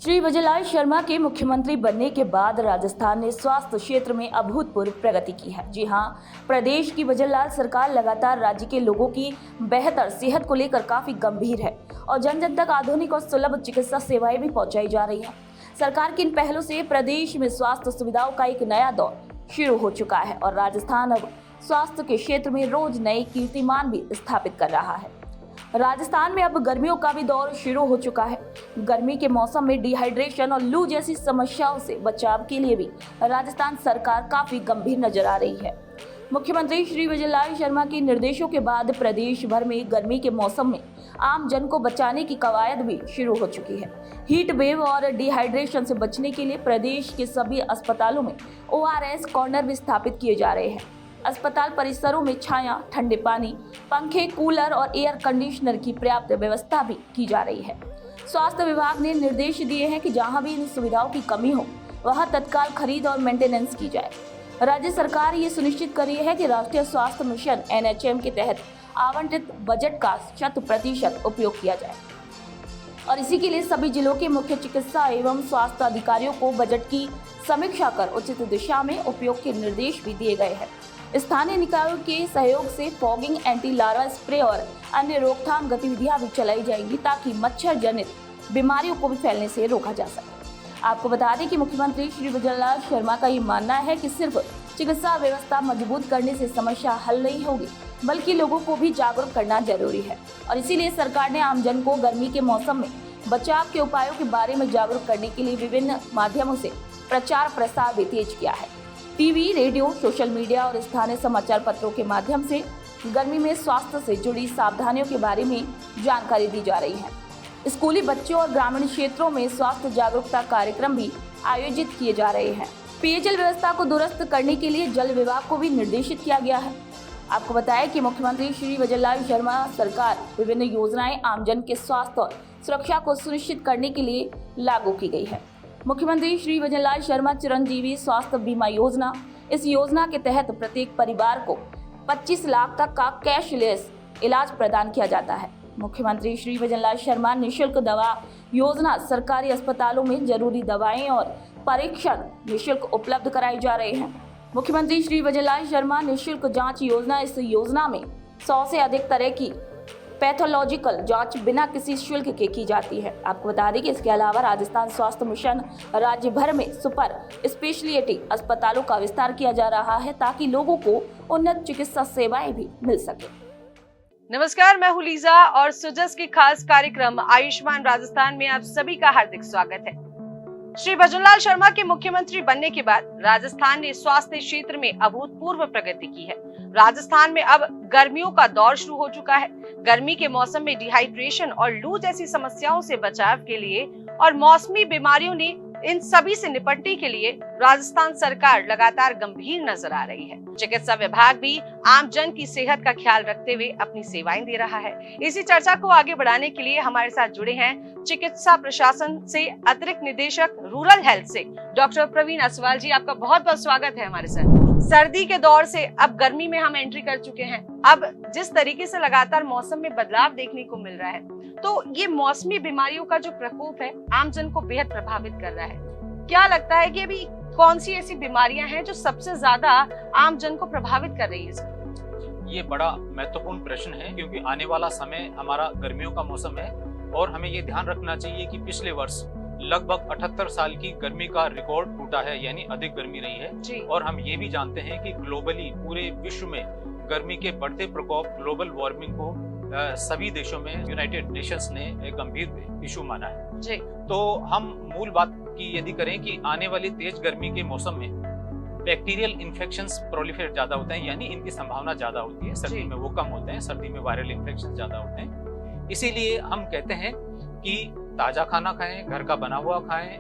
श्री भजनलाल शर्मा के मुख्यमंत्री बनने के बाद राजस्थान ने स्वास्थ्य क्षेत्र में अभूतपूर्व प्रगति की है। जी हां, प्रदेश की भजनलाल सरकार लगातार राज्य के लोगों की बेहतर सेहत को लेकर काफी गंभीर है और जन जन तक आधुनिक और सुलभ चिकित्सा सेवाएं भी पहुंचाई जा रही हैं। सरकार की इन पहलों से प्रदेश में स्वास्थ्य सुविधाओं का एक नया दौर शुरू हो चुका है और राजस्थान अब स्वास्थ्य के क्षेत्र में रोज नए कीर्तिमान भी स्थापित कर रहा है। राजस्थान में अब गर्मियों का भी दौर शुरू हो चुका है। गर्मी के मौसम में डिहाइड्रेशन और लू जैसी समस्याओं से बचाव के लिए भी राजस्थान सरकार काफी गंभीर नजर आ रही है। मुख्यमंत्री श्री भजनलाल शर्मा के निर्देशों के बाद प्रदेश भर में गर्मी के मौसम में आम जन को बचाने की कवायद भी शुरू हो चुकी है। हीट वेव और डिहाइड्रेशन से बचने के लिए प्रदेश के सभी अस्पतालों में ORS कॉर्नर भी स्थापित किए जा रहे हैं। अस्पताल परिसरों में छाया, ठंडे पानी, पंखे, कूलर और एयर कंडीशनर की पर्याप्त व्यवस्था भी की जा रही है। स्वास्थ्य विभाग ने निर्देश दिए हैं कि जहां भी इन सुविधाओं की कमी हो वहां तत्काल खरीद और मेंटेनेंस की जाए। राज्य सरकार ये सुनिश्चित कर रही है कि राष्ट्रीय स्वास्थ्य मिशन NHM के तहत आवंटित बजट का 100% उपयोग किया जाए और इसी के लिए सभी जिलों के मुख्य चिकित्सा एवं स्वास्थ्य अधिकारियों को बजट की समीक्षा कर उचित दिशा में उपयोग के निर्देश भी दिए गए हैं। स्थानीय निकायों के सहयोग से फॉगिंग, एंटी लार्वा स्प्रे और अन्य रोकथाम गतिविधियां भी चलाई जाएंगी ताकि मच्छर जनित बीमारियों को भी फैलने से रोका जा सके। आपको बता दें कि मुख्यमंत्री श्री भजनलाल शर्मा का ये मानना है कि सिर्फ चिकित्सा व्यवस्था मजबूत करने से समस्या हल नहीं होगी, बल्कि लोगों को भी जागरूक करना जरूरी है और इसीलिए सरकार ने आमजन को गर्मी के मौसम में बचाव के उपायों के बारे में जागरूक करने के लिए विभिन्न माध्यमों से प्रचार प्रसार भी तेज किया है। टीवी, रेडियो, सोशल मीडिया और स्थानीय समाचार पत्रों के माध्यम से गर्मी में स्वास्थ्य से जुड़ी सावधानियों के बारे में जानकारी दी जा रही है। स्कूली बच्चों और ग्रामीण क्षेत्रों में स्वास्थ्य जागरूकता कार्यक्रम भी आयोजित किए जा रहे हैं। पेयजल व्यवस्था को दुरुस्त करने के लिए जल विभाग को भी निर्देशित किया गया है। आपको बताया कि मुख्यमंत्री श्री भजनलाल शर्मा सरकार विभिन्न योजनाएं आमजन के स्वास्थ्य और सुरक्षा को सुनिश्चित करने के लिए लागू की गई है। मुख्यमंत्री श्री भजनलाल शर्मा चिरंजीवी स्वास्थ्य बीमा योजना, इस योजना के तहत प्रत्येक परिवार को 25 लाख तक का कैशलेस इलाज प्रदान किया जाता है। मुख्यमंत्री श्री भजनलाल शर्मा निःशुल्क दवा योजना, सरकारी अस्पतालों में जरूरी दवाएं और परीक्षण निःशुल्क उपलब्ध कराए जा रहे हैं। मुख्यमंत्री श्री भजनलाल शर्मा निःशुल्क जांच योजना, इस योजना में 100 से अधिक तरह की पैथोलॉजिकल जांच बिना किसी शुल्क के की जाती है। आपको बता दें कि इसके अलावा राजस्थान स्वास्थ्य मिशन राज्य भर में सुपर स्पेशलिटी अस्पतालों का विस्तार किया जा रहा है ताकि लोगों को उन्नत चिकित्सा सेवाएं भी मिल सके। नमस्कार, मैं हूं लीजा और सुजस के खास कार्यक्रम आयुष्मान राजस्थान में आप सभी का हार्दिक स्वागत है। श्री भजनलाल शर्मा के मुख्यमंत्री बनने के बाद राजस्थान ने स्वास्थ्य क्षेत्र में अभूतपूर्व प्रगति की है। राजस्थान में अब गर्मियों का दौर शुरू हो चुका है। गर्मी के मौसम में डिहाइड्रेशन और लू जैसी समस्याओं से बचाव के लिए और मौसमी बीमारियों ने इन सभी से निपटने के लिए राजस्थान सरकार लगातार गंभीर नजर आ रही है। चिकित्सा विभाग भी आम जन की सेहत का ख्याल रखते हुए अपनी सेवाएं दे रहा है। इसी चर्चा को आगे बढ़ाने के लिए हमारे साथ जुड़े हैं चिकित्सा प्रशासन से अतिरिक्त निदेशक रूरल हेल्थ से डॉक्टर प्रवीण असवाल जी। आपका बहुत बहुत स्वागत है हमारे साथ। सर्दी के दौर से अब गर्मी में हम एंट्री कर चुके हैं। अब जिस तरीके से लगातार मौसम में बदलाव देखने को मिल रहा है, तो ये मौसमी बीमारियों का जो प्रकोप है आम जन को बेहद प्रभावित कर रहा है। क्या लगता है कि अभी कौन सी ऐसी बीमारियां हैं जो सबसे ज्यादा आम जन को प्रभावित कर रही है? ये बड़ा महत्वपूर्ण प्रश्न है क्योंकि आने वाला समय हमारा गर्मियों का मौसम है और हमें ये ध्यान रखना चाहिए कि पिछले वर्ष लगभग 78 साल की गर्मी का रिकॉर्ड टूटा है, यानी अधिक गर्मी रही है जी। और हम ये भी जानते हैं कि ग्लोबली पूरे विश्व में गर्मी के बढ़ते प्रकोप, ग्लोबल वार्मिंग को सभी देशों में यूनाइटेड नेशंस ने एक गंभीर इशू माना है जी। तो हम मूल बात की यदि करें कि आने वाली तेज गर्मी के मौसम में बैक्टीरियल इन्फेक्शंस प्रोलिफरेट ज्यादा होते हैं, यानी इनकी संभावना ज्यादा होती है। सर्दी में वो कम होते हैं, सर्दी में वायरल इन्फेक्शन ज्यादा होते हैं। इसीलिए हम कहते हैं कि ताजा खाना खाएं, घर का बना हुआ खाएं,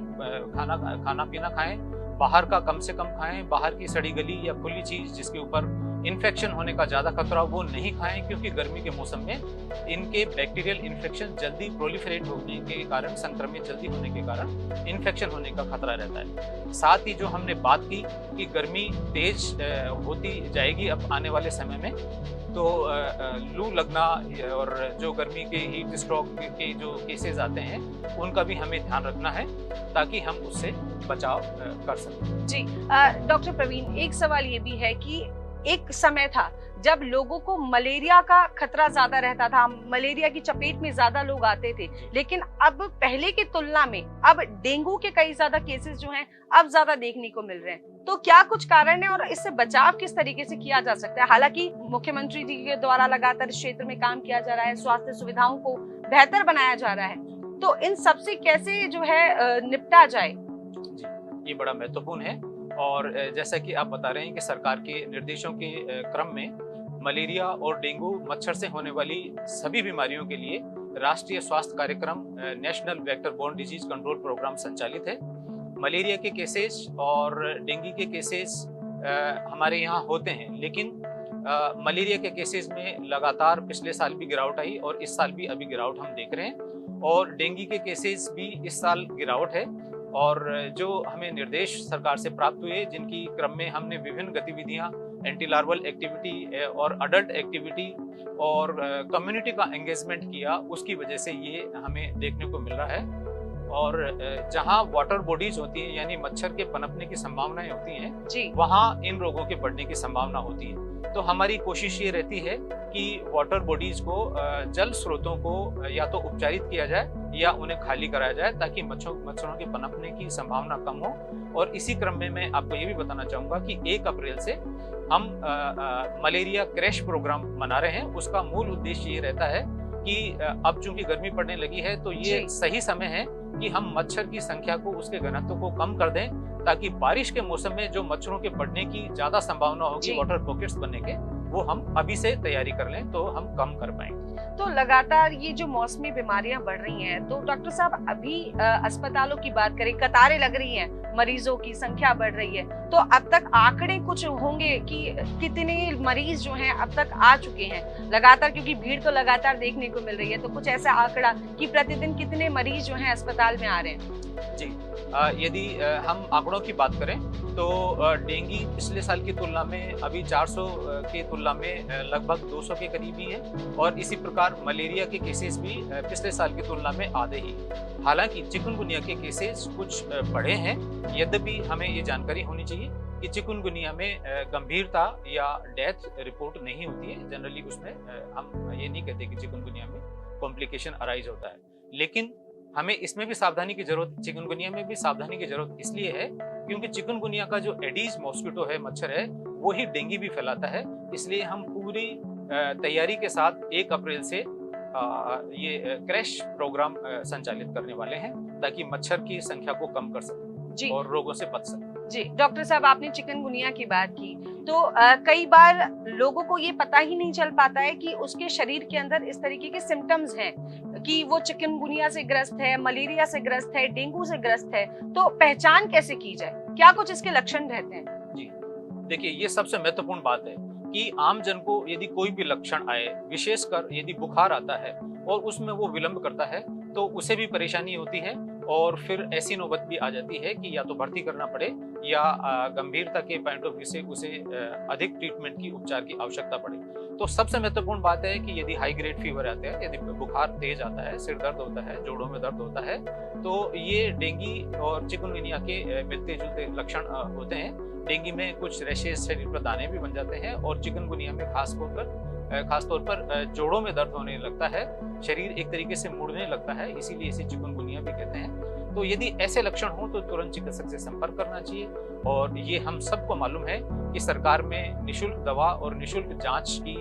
खाना पीना खाएं, बाहर का कम से कम खाएं। बाहर की सड़ी गली या खुली चीज जिसके ऊपर इन्फेक्शन होने का ज़्यादा खतरा, वो नहीं खाएं, क्योंकि गर्मी के मौसम में इनके बैक्टीरियल इन्फेक्शन जल्दी प्रोलिफरेट होने के कारण, संक्रमित जल्दी होने के कारण इन्फेक्शन होने का खतरा रहता है। साथ ही जो हमने बात की कि गर्मी तेज होती जाएगी अब आने वाले समय में, तो लू लगना और जो गर्मी के हीट स्ट्रोक के जो केसेस आते हैं उनका भी हमें ध्यान रखना है ताकि हम उससे बचाव कर सकें। जी डॉक्टर प्रवीण, एक सवाल ये भी है कि एक समय था जब लोगों को मलेरिया का खतरा ज्यादा रहता था, मलेरिया की चपेट में ज्यादा लोग आते थे, लेकिन अब पहले की तुलना में अब डेंगू के कई ज्यादा केसेस जो हैं अब ज्यादा देखने को मिल रहे हैं। तो क्या कुछ कारण है और इससे बचाव किस तरीके से किया जा सकता है? हालांकि मुख्यमंत्री जी के द्वारा लगातार इस क्षेत्र में काम किया जा रहा है, स्वास्थ्य सुविधाओं को बेहतर बनाया जा रहा है, तो इन सबसे कैसे जो है निपटा जाए? जी, ये बड़ा महत्वपूर्ण है और जैसा कि आप बता रहे हैं कि सरकार के निर्देशों के क्रम में मलेरिया और डेंगू मच्छर से होने वाली सभी बीमारियों के लिए राष्ट्रीय स्वास्थ्य कार्यक्रम national vector borne disease control programme संचालित है। मलेरिया के केसेस और डेंगू के केसेस हमारे यहाँ होते हैं, लेकिन मलेरिया के केसेस में लगातार पिछले साल भी गिरावट आई और इस साल भी अभी गिरावट हम देख रहे हैं, और डेंगू के केसेस भी इस साल गिरावट है। और जो हमें निर्देश सरकार से प्राप्त हुए, जिनकी क्रम में हमने विभिन्न गतिविधियां, एंटी लार्वल एक्टिविटी और अडल्ट एक्टिविटी और कम्युनिटी का एंगेजमेंट किया, उसकी वजह से ये हमें देखने को मिल रहा है। और जहां वाटर बॉडीज होती हैं, यानी मच्छर के पनपने की संभावनाएं होती हैं जी, वहां इन रोगों के बढ़ने की संभावना होती है। तो हमारी कोशिश ये रहती है कि वाटर बॉडीज को, जल स्रोतों को या तो उपचारित किया जाए या उन्हें खाली कराया जाए ताकि मच्छरों के पनपने की संभावना कम हो। और इसी क्रम में मैं आपको ये भी बताना चाहूँगा कि 1 अप्रैल से हम मलेरिया क्रैश प्रोग्राम मना रहे हैं। उसका मूल उद्देश्य ये रहता है कि अब चूंकि गर्मी पड़ने लगी है तो ये सही समय है कि हम मच्छर की संख्या को, उसके घनत्व को कम कर दें, ताकि बारिश के मौसम में जो मच्छरों के बढ़ने की ज्यादा संभावना होगी वाटर पॉकेट्स बनने के, वो हम अभी से तैयारी कर लें तो हम कम कर पाएंगे। तो लगातार ये जो मौसमी बीमारियां बढ़ रही हैं, तो डॉक्टर साहब अभी अस्पतालों की बात करें, कतारें लग रही हैं, मरीजों की संख्या बढ़ रही है, तो अब तक आंकड़े कुछ होंगे कि कितने मरीज जो हैं अब तक आ चुके हैं लगातार, क्योंकि भीड़ तो लगातार देखने को मिल रही है, तो कुछ ऐसा आंकड़ा कि प्रतिदिन कितने मरीज जो हैं अस्पताल में आ रहे हैं? जी, यदि हम आंकड़ों की बात करें तो डेंगू पिछले साल की तुलना में अभी 400 की तुलना में लगभग 200 के करीब ही है, और इसी प्रकार मलेरिया के केसेस भी पिछले साल की तुलना में आधे ही। हालांकि चिकनगुनिया के केसेस कुछ बढ़े हैं, यद्यपि हमें ये जानकारी होनी चाहिए कि चिकनगुनिया में गंभीरता या डेथ रिपोर्ट नहीं होती है। जनरली उसमें हम ये नहीं कहते कि चिकनगुनिया में कॉम्प्लिकेशन अराइज होता है, लेकिन हमें इसमें भी सावधानी की जरूरत, चिकनगुनिया में भी सावधानी की जरूरत इसलिए है क्योंकि चिकनगुनिया का जो एडीज मॉस्किटो है, मच्छर है, वो ही डेंगू भी फैलाता है। इसलिए हम पूरी तैयारी के साथ 1 अप्रैल से ये क्रैश प्रोग्राम संचालित करने वाले हैं ताकि मच्छर की संख्या को कम कर सकें और रोगों से बच सकें। जी डॉक्टर साहब, आपने चिकनगुनिया की बात की, तो कई बार लोगों को ये पता ही नहीं चल पाता है कि उसके शरीर के अंदर इस तरीके के सिम्टम्स हैं कि वो चिकनगुनिया से ग्रस्त है, मलेरिया से ग्रस्त है, डेंगू से ग्रस्त है, तो पहचान कैसे की जाए? क्या कुछ इसके लक्षण रहते हैं? जी देखिए, ये सबसे महत्वपूर्ण बात है कि आम जन को यदि कोई भी लक्षण आए, विशेषकर यदि बुखार आता है और उसमें वो विलंब करता है, तो उसे भी परेशानी होती है और फिर ऐसी नौबत भी आ जाती है कि या तो भर्ती करना पड़े या गंभीरता के पॉइंट ऑफ व्यू से उसे अधिक ट्रीटमेंट की, उपचार की आवश्यकता पड़े। तो सबसे महत्वपूर्ण बात है कि यदि हाई ग्रेड फीवर आता है, यदि बुखार तेज आता है, सिर दर्द होता है, जोड़ों में दर्द होता है, तो ये डेंगू और चिकनगुनिया के मिलते जुलते लक्षण होते हैं। डेंगू में कुछ रैशेस, शरीर पर दाने भी बन जाते हैं, और चिकनगुनिया में खासतौर पर जोड़ों में दर्द होने लगता है, शरीर एक तरीके से मुड़ने लगता है, इसीलिए इसे चिकनगुनिया भी कहते हैं। तो यदि ऐसे लक्षण हो तो तुरंत चिकित्सक से संपर्क करना चाहिए। और ये हम सबको मालूम है कि सरकार में निःशुल्क दवा और निःशुल्क जांच की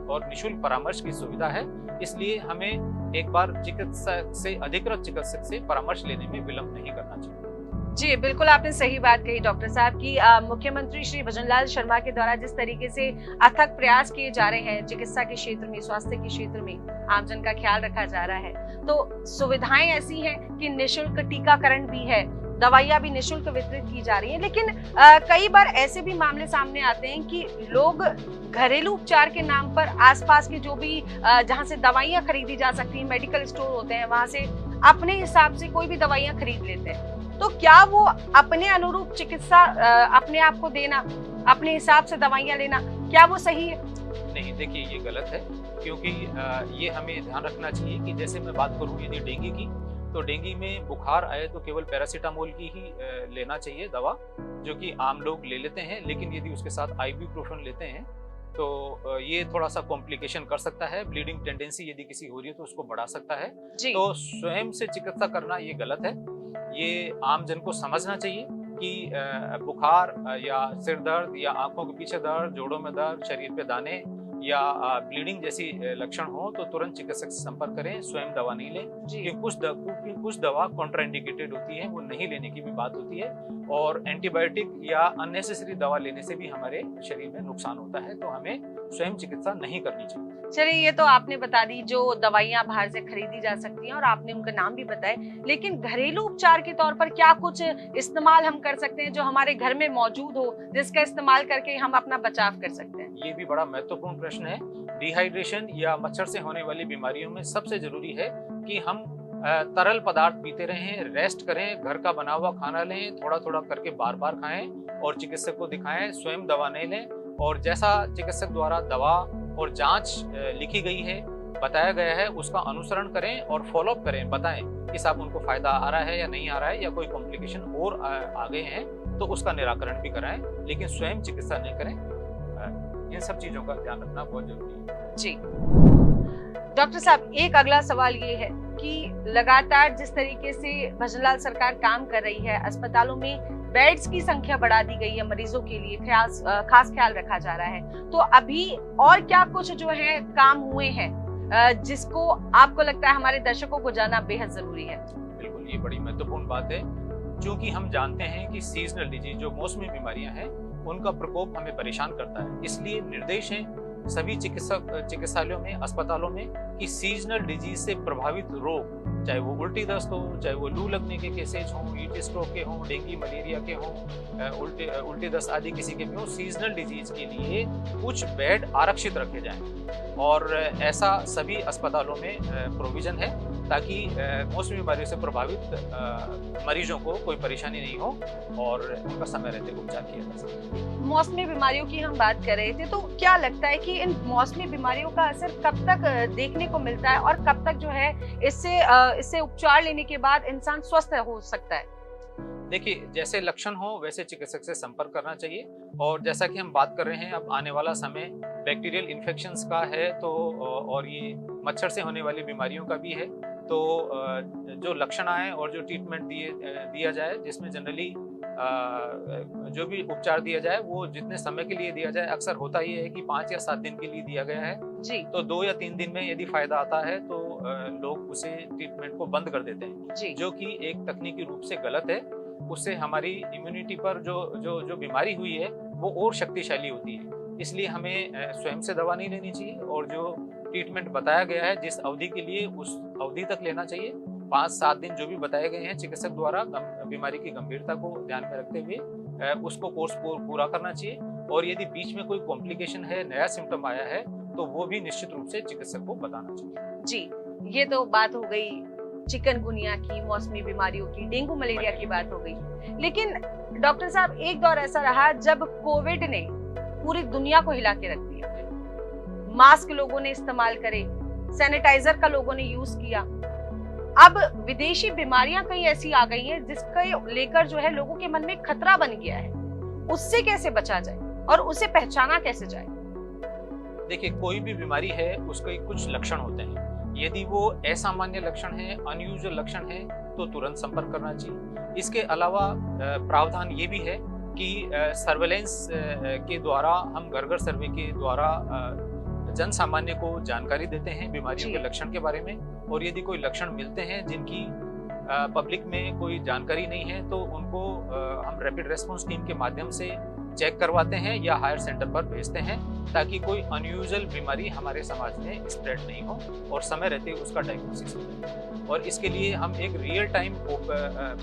और निःशुल्क परामर्श की सुविधा है, इसलिए हमें एक बार चिकित्सक से, अधिकृत चिकित्सक से परामर्श लेने में विलंब नहीं करना चाहिए। जी बिल्कुल, आपने सही बात कही डॉक्टर साहब की मुख्यमंत्री श्री भजनलाल शर्मा के द्वारा जिस तरीके से अथक प्रयास किए जा रहे हैं चिकित्सा के क्षेत्र में, स्वास्थ्य के क्षेत्र में आमजन का ख्याल रखा जा रहा है, तो सुविधाएं ऐसी हैं कि निःशुल्क टीकाकरण भी है, दवाइयाँ भी निःशुल्क वितरित की जा रही हैं, लेकिन कई बार ऐसे भी मामले सामने आते हैं कि लोग घरेलू उपचार के नाम पर आसपास के जो भी जहाँ से दवाइयाँ खरीदी जा सकती हैं, मेडिकल स्टोर होते हैं, वहां से अपने हिसाब से कोई भी दवाइयाँ खरीद लेते हैं। तो क्या वो अपने अनुरूप चिकित्सा अपने आप को देना, अपने हिसाब से दवाइयाँ लेना, क्या वो सही है? नहीं, देखिए ये गलत है, क्योंकि ये हमें ध्यान रखना चाहिए कि जैसे मैं बात करूं यदि डेंगू की, तो डेंगू में बुखार आए तो केवल पैरासीटामोल की ही लेना चाहिए दवा, जो कि आम लोग ले लेते हैं। लेकिन यदि उसके साथ आइबुप्रोफेन लेते हैं तो ये थोड़ा सा कॉम्प्लिकेशन कर सकता है। ब्लीडिंग टेंडेंसी यदि किसी हो रही है तो उसको बढ़ा सकता है। तो स्वयं से चिकित्सा करना ये गलत है। ये आम जन को समझना चाहिए कि बुखार या सिर दर्द या आंखों के पीछे दर्द, जोड़ों में दर्द, शरीर पे दाने या ब्लीडिंग जैसी लक्षण हो तो तुरंत चिकित्सक से संपर्क करें, स्वयं दवा नहीं लें। क्योंकि कुछ दवा कॉन्ट्राइंडिकेटेड होती है, वो नहीं लेने की भी बात होती है, और एंटीबायोटिक या अननेसेसरी दवा लेने से भी हमारे शरीर में नुकसान होता है, तो हमें स्वयं चिकित्सा नहीं करनी चाहिए। चलिए, ये तो आपने बता दी जो दवाइयाँ बाहर से खरीदी जा सकती हैं और आपने उनका नाम भी बताए, लेकिन घरेलू उपचार के तौर पर क्या कुछ इस्तेमाल हम कर सकते हैं जो हमारे घर में मौजूद हो, जिसका इस्तेमाल करके हम अपना बचाव कर सकते हैं? ये भी बड़ा महत्वपूर्ण प्रश्न है। डिहाइड्रेशन या मच्छर से होने वाली बीमारियों में सबसे जरूरी है कि हम तरल पदार्थ पीते रहें, रेस्ट करें, घर का बना हुआ खाना लें, थोड़ा थोड़ा करके बार बार खाएं और चिकित्सक को दिखाएं, स्वयं दवा नहीं लें। और जैसा चिकित्सक द्वारा दवा और जांच लिखी गई है, बताया गया है, उसका अनुसरण करें और फॉलोअप करें, बताएं कि साहब उनको फायदा आ रहा है या नहीं आ रहा है, या कोई कॉम्प्लिकेशन और आ गए हैं तो उसका निराकरण भी कराएं, लेकिन स्वयं चिकित्सा नहीं करें। इन सब चीजों का ध्यान रखना बहुत जरूरी है। जी डॉक्टर साहब, एक अगला सवाल ये है कि लगातार जिस तरीके से भजनलाल सरकार काम कर रही है, अस्पतालों में बेड्स की संख्या बढ़ा दी गई है, मरीजों के लिए खास ख्याल रखा जा रहा है, तो अभी और क्या कुछ जो है काम हुए हैं जिसको आपको लगता है हमारे दर्शकों को जानना बेहद जरूरी है? बिल्कुल, ये बड़ी महत्वपूर्ण बात है, क्योंकि हम जानते हैं कि सीजनल डिजीज जो मौसमी बीमारियां हैं उनका प्रकोप हमें परेशान करता है। इसलिए निर्देश है सभी चिकित्सालयों में, अस्पतालों में कि सीजनल डिजीज से प्रभावित रोग, चाहे वो उल्टी दस्त हो, चाहे वो लू लगने के केसेज हों, हीट स्ट्रोक के हों, डेंगू मलेरिया के हों, उल्टी दस्त आदि किसी के भी हों, सीजनल डिजीज के लिए कुछ बेड आरक्षित रखे जाएं। और ऐसा सभी अस्पतालों में प्रोविजन है ताकि मौसमी बीमारियों से प्रभावित मरीजों को कोई परेशानी नहीं हो और उनका समय रहते उपचार किया जा सके। मौसमी बीमारियों की हम बात कर रहे थे, तो क्या लगता है कि इन मौसमी बीमारियों का असर कब तक देखने को मिलता है और कब तक जो है इससे उपचार लेने के बाद इंसान स्वस्थ हो सकता है? देखिए, जैसे लक्षण हो वैसे चिकित्सक से संपर्क करना चाहिए। और जैसा कि हम बात कर रहे हैं, अब आने वाला समय बैक्टीरियल इन्फेक्शंस का है, तो और ये मच्छर से होने वाली बीमारियों का भी है, तो जो लक्षण आए और जो ट्रीटमेंट दिया जाए, जिसमें जनरली जो भी उपचार दिया जाए वो जितने समय के लिए दिया जाए, अक्सर होता ही है कि 5 या 7 दिन के लिए दिया गया है जी। तो 2 या 3 दिन में यदि फायदा आता है तो लोग उसे ट्रीटमेंट को बंद कर देते हैं जी। जो कि एक तकनीकी रूप से गलत है। उससे हमारी इम्यूनिटी पर जो बीमारी हुई है वो और शक्तिशाली होती है। इसलिए हमें स्वयं से दवा नहीं लेनी चाहिए और जो ट्रीटमेंट बताया गया है जिस अवधि के लिए, उस अवधि तक लेना चाहिए। 5-7 दिन जो भी बताए गए हैं चिकित्सक द्वारा बीमारी की गंभीरता को ध्यान में रखते हुए उसको कोर्स पूरा करना चाहिए। और यदि बीच में कोई कॉम्प्लिकेशन है, नया सिम्टम आया है, तो वो भी निश्चित रूप से चिकित्सक को बताना चाहिए। जी, ये तो बात हो गई चिकनगुनिया की, मौसमी बीमारियों की, डेंगू मलेरिया की बात हो गई। लेकिन डॉक्टर साहब, एक दौर ऐसा रहा जब कोविड ने पूरी दुनिया को हिला के रख दिया। मास्क लोगों ने इस्तेमाल करे, सैनिटाइजर का लोगों ने यूज किया। अब विदेशी बीमारियां कई ऐसी आ गई हैं जिसके लेकर जो है लोगों के मन में खतरा बन गया है। उससे कैसे बचा जाए और उसे पहचाना कैसे जाए? देखिए, कोई भी बीमारी है उसके कुछ लक्षण होते हैं। यदि वो असामान्य लक्षण है, अनयूजुअल लक्षण है, तो तुरंत संपर्क करना चाहिए। इसके अलावा प्रावधान ये भी है कि सर्वेलेंस के द्वारा, हम घर घर सर्वे के द्वारा जन सामान्य को जानकारी देते हैं बीमारियों के लक्षण के बारे में। और यदि कोई लक्षण मिलते हैं जिनकी पब्लिक में कोई जानकारी नहीं है तो उनको हम रैपिड रेस्पॉन्स टीम के माध्यम से चेक करवाते हैं या हायर सेंटर पर भेजते हैं ताकि कोई अनयूजुअल बीमारी हमारे समाज में स्प्रेड नहीं हो और समय रहते उसका डायग्नोसिस हो। और इसके लिए हम एक real time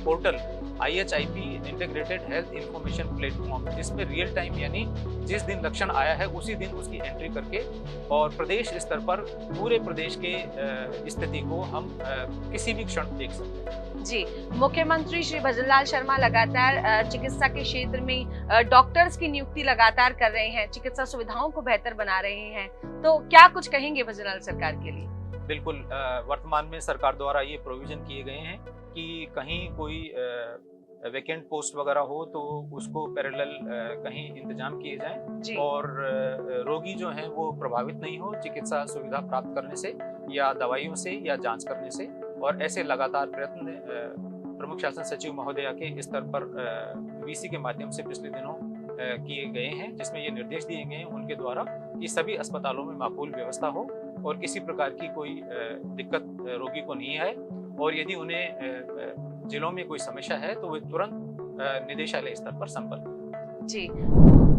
portal IHIP integrated health information platform, जिसमें रियल टाइम यानी जिस दिन लक्षण आया है उसी दिन उसकी एंट्री करके और प्रदेश स्तर पर पूरे प्रदेश के स्थिति को हम किसी भी क्षण देख सकते हैं। जी, मुख्यमंत्री श्री भजनलाल शर्मा लगातार चिकित्सा के क्षेत्र में डॉक्टर्स की नियुक्ति लगातार कर रहे हैं, चिकित्सा सुविधाओं को बेहतर बना रहे हैं, तो क्या कुछ कहेंगे भजनलाल सरकार के लिए? बिल्कुल, वर्तमान में सरकार द्वारा ये प्रोविजन किए गए हैं कि कहीं कोई वैकेंट पोस्ट वगैरह हो तो उसको पैरेलल कहीं इंतजाम किए जाएं और रोगी जो हैं वो प्रभावित नहीं हो चिकित्सा सुविधा प्राप्त करने से या दवाइयों से या जांच करने से। और ऐसे लगातार प्रयत्न प्रमुख शासन सचिव महोदया के स्तर पर VC के माध्यम से पिछले दिनों किए गए हैं, जिसमें ये निर्देश दिए गए हैं उनके द्वारा कि सभी अस्पतालों में माकूल व्यवस्था हो और किसी प्रकार की कोई दिक्कत रोगी को नहीं आए और यदि उन्हें जिलों में कोई समस्या है तो वे तुरंत निदेशालय स्तर पर संपर्क करें। जी,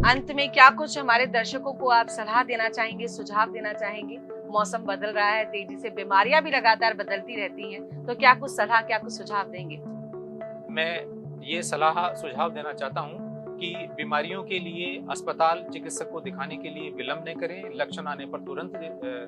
अंत में क्या कुछ हमारे दर्शकों को आप सलाह देना चाहेंगे, सुझाव देना चाहेंगे? मौसम बदल रहा है तेजी से, बीमारियां भी लगातार बदलती रहती हैं, तो क्या कुछ सलाह, क्या कुछ सुझाव देंगे? मैं ये सलाह सुझाव देना चाहता हूँ कि बीमारियों के लिए अस्पताल चिकित्सक को दिखाने के लिए विलंब न करें, लक्षण आने पर तुरंत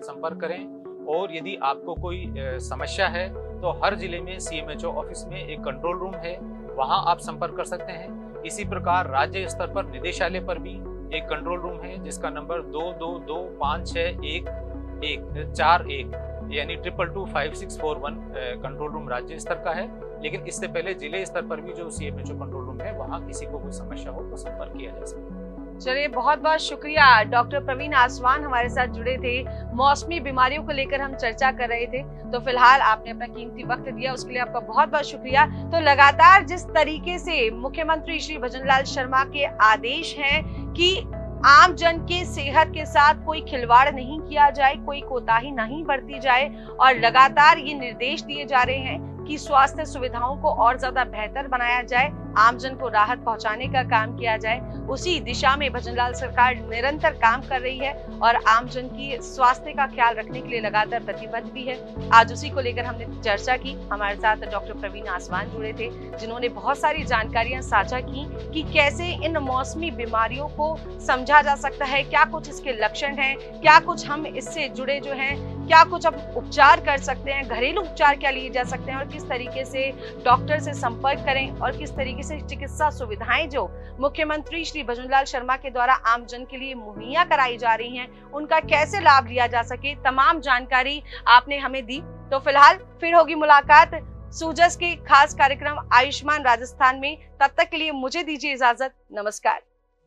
संपर्क करें और यदि आपको कोई समस्या है तो हर जिले में CMHO ऑफिस में एक कंट्रोल रूम है, वहां आप संपर्क कर सकते हैं। इसी प्रकार राज्य स्तर पर निदेशालय पर भी एक कंट्रोल रूम है जिसका नंबर 22256141 यानी 222561 कंट्रोल रूम राज्य स्तर का है। लेकिन इससे पहले जिले स्तर पर भी जो CMHO कंट्रोल रूम है वहाँ किसी को कोई समस्या हो तो संपर्क किया जा सकता है। चलिए, बहुत बहुत शुक्रिया। डॉक्टर प्रवीण आसवान हमारे साथ जुड़े थे, मौसमी बीमारियों को लेकर हम चर्चा कर रहे थे, तो फिलहाल आपने अपना कीमती वक्त दिया, उसके लिए आपका बहुत बहुत शुक्रिया। तो लगातार जिस तरीके से मुख्यमंत्री श्री भजनलाल शर्मा के आदेश हैं कि आम जन के सेहत के साथ कोई खिलवाड़ नहीं किया जाए, कोई कोताही नहीं बरती जाए और लगातार ये निर्देश दिए जा रहे हैं कि स्वास्थ्य सुविधाओं को और ज्यादा बेहतर बनाया जाए, आमजन को राहत पहुंचाने का काम किया जाए, उसी दिशा में भजनलाल सरकार निरंतर काम कर रही है और आमजन की स्वास्थ्य का ख्याल रखने के लिए लगातार प्रतिबद्ध भी है। आज उसी को लेकर हमने चर्चा की। हमारे साथ डॉक्टर प्रवीण आसवान जुड़े थे, जिन्होंने बहुत सारी जानकारियां साझा की कि कैसे इन मौसमी बीमारियों को समझा जा सकता है, क्या कुछ इसके लक्षण हैं, क्या कुछ हम इससे जुड़े जो हैं, क्या कुछ हम उपचार कर सकते हैं, घरेलू उपचार क्या लिए जा सकते हैं और किस तरीके से डॉक्टर से संपर्क करें और किस तरीके से चिकित्सा सुविधाएं जो मुख्यमंत्री श्री भजनलाल शर्मा के द्वारा आम जन के लिए मुहैया कराई जा रही हैं, उनका कैसे लाभ लिया जा सके, तमाम जानकारी आपने हमें दी। तो फिलहाल फिर होगी मुलाकात सूजस के खास कार्यक्रम आयुष्मान राजस्थान में। तब तक के लिए मुझे दीजिए इजाजत। नमस्कार।